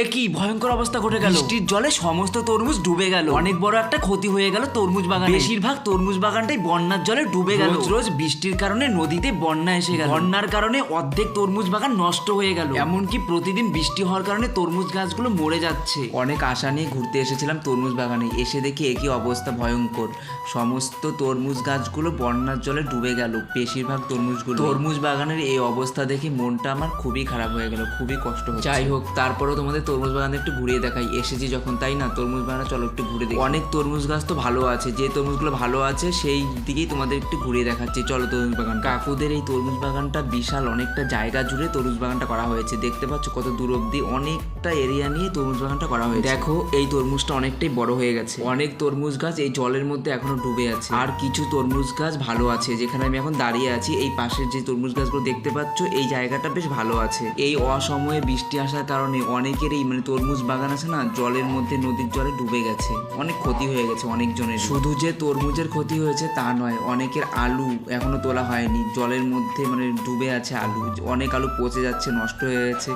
একই ভয়ঙ্কর অবস্থা ঘটে গেল। বৃষ্টির জলে সমস্ত তরমুজ ডুবে গেল। অনেক বড় একটা ক্ষতি হয়ে গেল তরমুজ বাগানে। বেশিরভাগ তরমুজ বাগানটাই বন্যার জলে ডুবে গেল। রোজ বৃষ্টির কারণে নদীতে বন্যা এসে গেল। বন্যার কারণে অর্ধেক তরমুজ বাগান নষ্ট হয়ে গেল। এমনকি প্রতিদিন বৃষ্টি হওয়ার কারণে তরমুজ গাছগুলো মরে যাচ্ছে। অনেক আশা নিয়ে ঘুরতে এসেছিলাম তরমুজ বাগানে, এসে দেখি একই অবস্থা ভয়ঙ্কর। সমস্ত তরমুজ গাছগুলো বন্যার জলে ডুবে গেল। বেশিরভাগ তরমুজ বাগানের এই অবস্থা দেখে মনটা আমার খুবই খারাপ হয়ে গেল, খুবই কষ্ট হচ্ছে। যাই হোক, তারপরেও তোমাদের তরমুজ বাগানে একটু ঘুরিয়ে দেখাই। এসেছি যখন, তাই না? তরমুজ বাগানে চলো একটু ঘুরে দেখি। অনেক তরমুজ গাছ তো ভালো আছে, যে তরমুজগুলো ভালো আছে সেই দিকেই তোমাদের একটু ঘুরিয়ে দেখাচ্ছি। চলো তরমুজ বাগান। কাকুদের এই তরমুজ বাগানটা বিশাল, অনেকটা জায়গা জুড়ে তরমুজ বাগানটা করা হয়েছে। দেখতে পাচ্ছ কত দূর অব্দি অনেকটা এরিয়া নিয়ে তরমুজ বাগানটা করা হয়েছে। দেখো এই তরমুজটা অনেকটাই বড় হয়ে গেছে। অনেক তরমুজ গাছ এই জলের মধ্যে এখনো ডুবে আছে, আর কিছু তরমুজ গাছ ভালো আছে। যেখানে আমি এখন দাঁড়িয়ে আছি, এই পাশের যে তরমুজ গাছগুলো দেখতে পাচ্ছ, এই জায়গাটা বেশ ভালো আছে। এই অসময়ে বৃষ্টি আসার কারণে অনেকেরই তরমুজ বাগান আছে না, জলের মধ্যে নদীর জলে ডুবে গেছে। অনেক ক্ষতি হয়ে গেছে অনেকজনের। শুধু যে তরমুজের ক্ষতি হয়েছে তা নয়, অনেকের আলু এখনো তোলা হয়নি, জলের মধ্যে ডুবে আছে আলু। অনেক আলু পচে যাচ্ছে, নষ্ট হয়ে গেছে।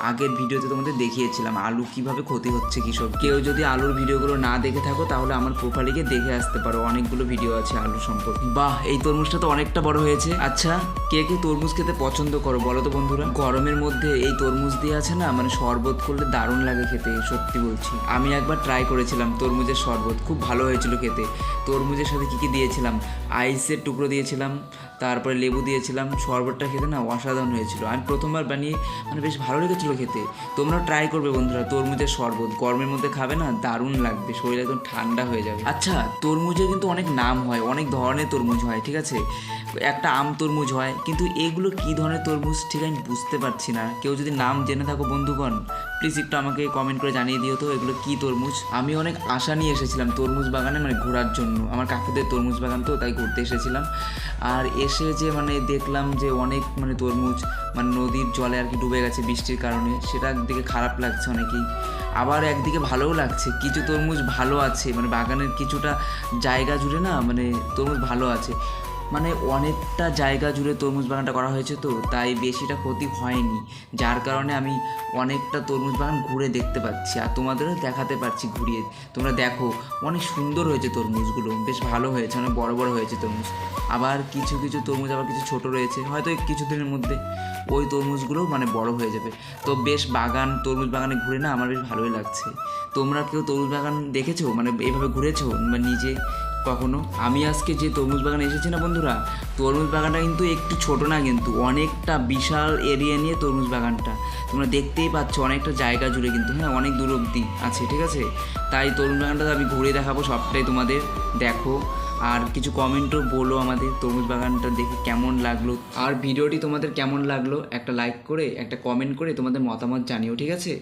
আগের ভিডিওতে তোমাদের দেখিয়েছিলাম আলু কিভাবে ক্ষতি হচ্ছে কৃষক। কেউ যদি আলুর ভিডিওগুলো না দেখে থাকো তাহলে আমার প্রোফাইলে গিয়ে দেখে আসতে পারো, অনেকগুলো ভিডিও আছে আলু সম্পর্কে। বাহ, এই তরমুজটা তো অনেকটা বড় হয়েছে। আচ্ছা, কে কে তরমুজ খেতে পছন্দ করো বলো তো বন্ধুরা? গরমের মধ্যে এই তরমুজ দিয়ে আছে না, শরবত করলে দারুণ লাগে খেতে, সত্যি বলছি। আমি একবার ট্রাই করেছিলাম তরমুজের শরবত, খুব ভালো হয়েছিল খেতে। তরমুজের সাথে কী কী দিয়েছিলাম, আইসের টুকরো দিয়েছিলাম, তারপরে লেবু দিয়েছিলাম। শরবতটা খেতে না অসাধারণ হয়েছিল। আমি প্রথমবার বানিয়ে বেশ ভালো লেগেছিলো খেতে। তোমরাও ট্রাই করবে বন্ধুরা, তরমুজের শরবত গরমের মধ্যে খাবে না, দারুণ লাগবে, শরীর একদম ঠান্ডা হয়ে যাবে। আচ্ছা, তরমুজের কিন্তু অনেক নাম হয়, অনেক ধরনের তরমুজ হয়, ঠিক আছে? একটা আম তরমুজ হয়, কিন্তু এগুলো কী ধরনের তরমুজ ঠিক আমি বুঝতে পারছি না। কেউ যদি নাম জেনে থাকো বন্ধুগণ, প্লিজ একটু আমাকে কমেন্ট করে জানিয়ে দিও তো এগুলো কী তরমুজ। আমি অনেক আশা নিয়ে এসেছিলাম তরমুজ বাগানে ঘোরার জন্য। আমার কাকুদের তরমুজ বাগান তো, তাই ঘুরতে এসেছিলাম। আর এসে যে দেখলাম যে অনেক তরমুজ নদীর জলে আর কি ডুবে গেছে বৃষ্টির কারণে, সেটা একদিকে খারাপ লাগছে অনেকেই, আবার একদিকে ভালোও লাগছে। কিছু তরমুজ ভালো আছে, বাগানের কিছুটা জায়গা জুড়ে না তরমুজ ভালো আছে। অনেকটা জায়গা জুড়ে তরমুজ বাগানটা করা হয়েছে তো, তাই বেশিটা ক্ষতি হয়নি, যার কারণে আমি অনেকটা তরমুজ বাগান ঘুরে দেখতে পাচ্ছি আর তোমাদেরও দেখাতে পারছি ঘুরিয়ে। তোমরা দেখো অনেক সুন্দর হয়েছে তরমুজগুলো, বেশ ভালো হয়েছে, অনেক বড় বড় হয়েছে তরমুজ। আবার কিছু কিছু তরমুজ আবার কিছু ছোট রয়েছে, হয়তো কিছুদিনের মধ্যে ওই তরমুজগুলো বড় হয়ে যাবে। তো বেশ তরমুজ বাগানে ঘুরে না আমার বেশ ভালোই লাগছে। তোমরা কেউ তরমুজ বাগান দেখেছো, এইভাবে ঘুরেছো নিজে কখনো? আমি আজকে যে তরমুজ বাগানে এসেছি না বন্ধুরা, তরমুজ বাগানটা কিন্তু একটু ছোট না, কিন্তু অনেকটা বিশাল এরিয়া নিয়ে তরমুজ বাগানটা। তোমরা দেখতেই পাচ্ছ অনেকটা জায়গা জুড়ে, কিন্তু হ্যাঁ অনেক দূর অবধি আছে, ঠিক আছে? তাই তরমুজ বাগানটা আমি ঘুরে দেখাবো সবটাই তোমাদের, দেখো। আর কিছু কমেন্টও বলো আমাদের তরমুজ বাগানটা দেখে কেমন লাগলো, আর ভিডিওটি তোমাদের কেমন লাগলো একটা লাইক করে, একটা কমেন্ট করে তোমাদের মতামত জানিও, ঠিক আছে?